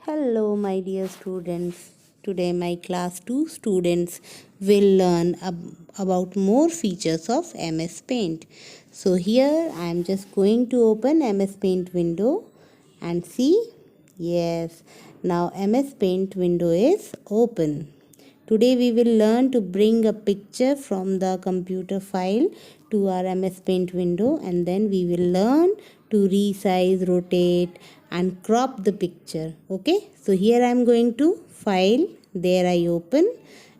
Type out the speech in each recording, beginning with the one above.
Hello, my dear students. Today, my class 2 students will learn about more features of MS Paint. So, here I am just going to open MS Paint window and see. Yes, now MS Paint window is open. Today we will learn to bring a picture from the computer file to our MS Paint window, and then we will learn to resize, rotate and crop the picture. Okay, so here I am going to file, there I open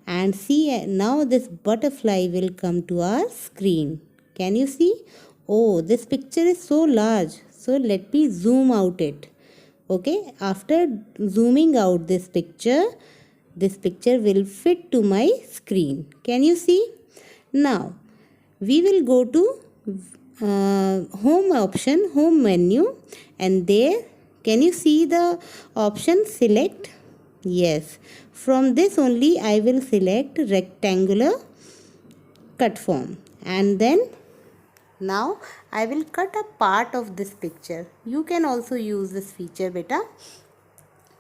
and see now this butterfly will come to our screen. Can you see? Oh, this picture is so large. So let me zoom out it. Okay, after zooming out this picture will fit to my screen. Can you see? Now we will go to home option, home menu, and there can you see the option select? Yes, from this only I will select rectangular cut form, and then now I will cut a part of this picture. You can also use this feature, beta.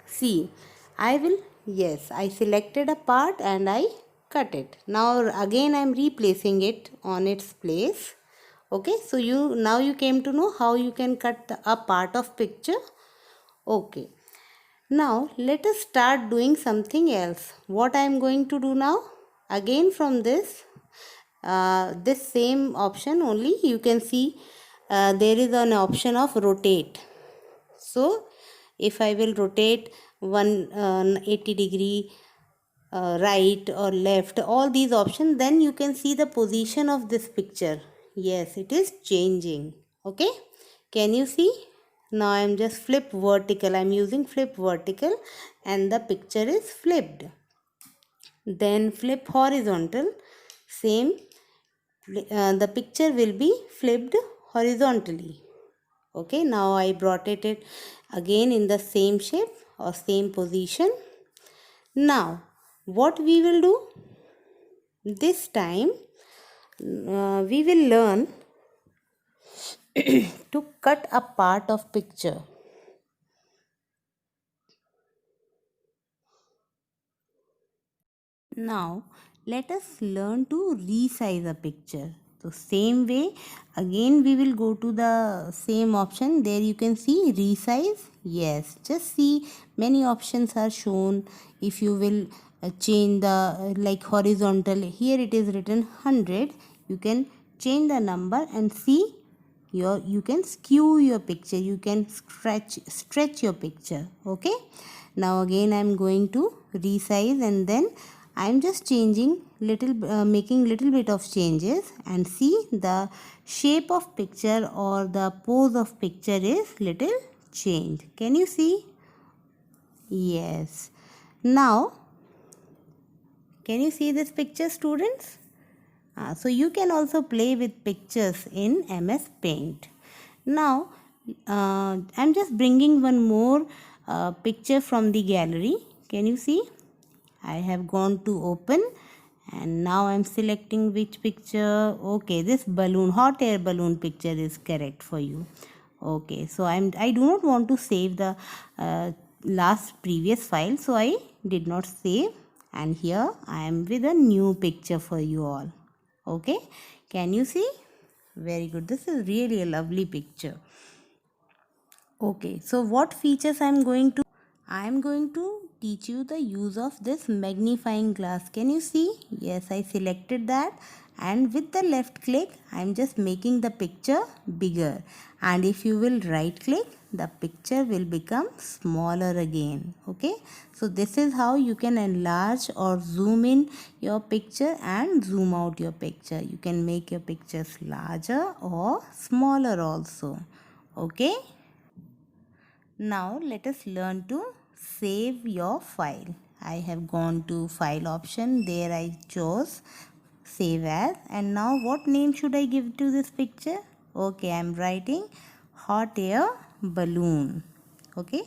See, I will, yes, I selected a part and I cut it. Now again I am replacing it on its place. Okay, so now you came to know how you can cut a part of picture. Okay, now let us start doing something else. What I am going to do now? Again from this same option only you can see there is an option of rotate. So if I will rotate 180 degree right or left, all these options, then you can see the position of this picture. Yes, it is changing. Okay, can you see? Now I am just flip vertical. I am using flip vertical and the picture is flipped. Then flip horizontal, same, the picture will be flipped horizontally. Okay, now I brought it again in the same shape or same position. Now what we will do this time, we will learn to cut a part of picture. Now let us learn to resize a picture. So same way again we will go to the same option. There you can see resize. Yes, just see many options are shown. If you will change the like horizontal, here it is written 100. You can change the number and see you can skew your picture, you can stretch your picture. Okay, now again I am going to resize and then I am just changing making little bit of changes, and see the shape of picture or the pose of picture is little changed. Can you see? Yes. Now can you see this picture, students? So you can also play with pictures in MS Paint. Now I'm just bringing one more picture from the gallery. Can you see? I have gone to open and now I'm selecting which picture. Okay, this balloon, hot air balloon picture is correct for you. Okay, so I do not want to save the last previous file, so I did not save, and here I am with a new picture for you all. Okay, can you see? Very good, this is really a lovely picture. Okay, so what features I am going to teach you the use of this magnifying glass. Can you see? Yes, I selected that, and with the left click I am just making the picture bigger, and if you will right click, the picture will become smaller again. Okay, so this is how you can enlarge or zoom in your picture and zoom out your picture. You can make your pictures larger or smaller also. Okay, now let us learn to save your file. I have gone to file option, there I chose save as, and now what name should I give to this picture? Okay, I am writing hot air balloon. Okay,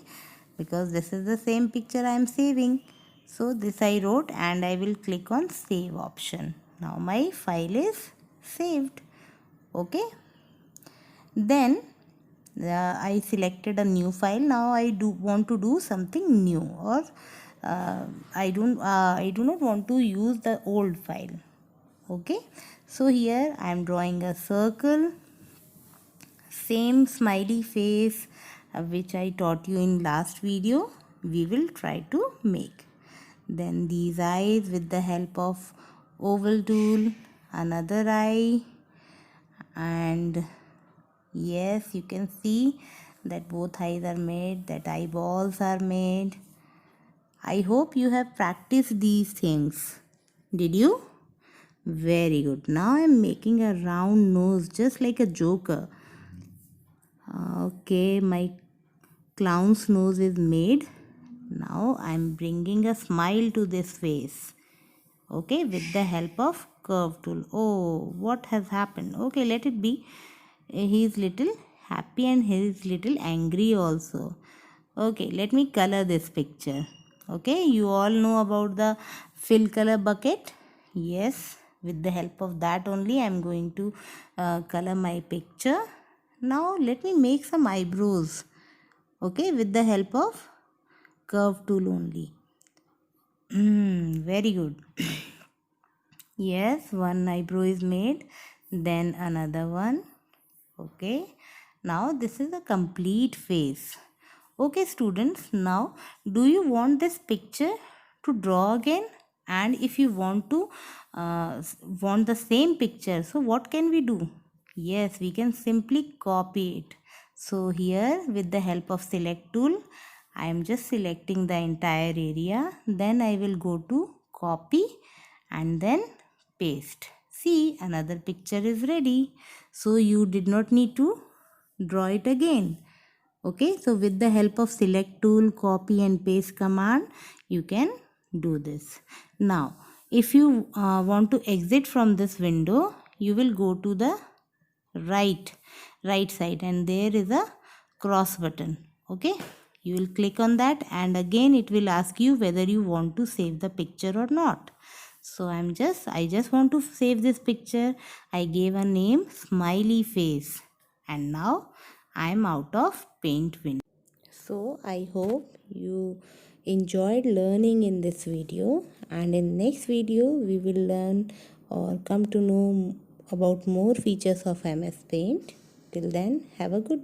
because this is the same picture I am saving. So this I wrote, and I will click on save option. Now my file is saved. Okay, then I selected a new file. Now I do want to do something new, or I do not want to use the old file. Okay, so here I am drawing a circle, same smiley face which I taught you in last video, we will try to make. Then these eyes with the help of oval tool, another eye, and yes, you can see that both eyes are made, that eyeballs are made. I hope you have practiced these things. Did you? Very good. Now I am making a round nose just like a joker. Okay, my clown's nose is made. Now I am bringing a smile to this face. Okay, with the help of curve tool. Oh, what has happened? Okay, let it be. He is little happy and he is little angry also. Okay, let me color this picture. Okay, you all know about the fill color bucket. Yes, with the help of that only I am going to color my picture. Now let me make some eyebrows. Okay, with the help of curve tool only. Very good. Yes, one eyebrow is made, then another one. Okay, now this is a complete face. Okay students, now do you want this picture to draw again? And if you want to want the same picture, so what can we do? Yes, we can simply copy it. So here with the help of select tool, I am just selecting the entire area. Then I will go to copy and then paste. See, another picture is ready. So you did not need to draw it again. Okay, so with the help of select tool, copy and paste command, you can do this. Now, if you want to exit from this window, you will go to the right side and there is a cross button. Okay, you will click on that and again it will ask you whether you want to save the picture or not. So I just want to save this picture. I gave a name smiley face and now I am out of paint window. So I hope you enjoyed learning in this video, and in next video we will learn or come to know about more features of MS Paint. Till then, have a good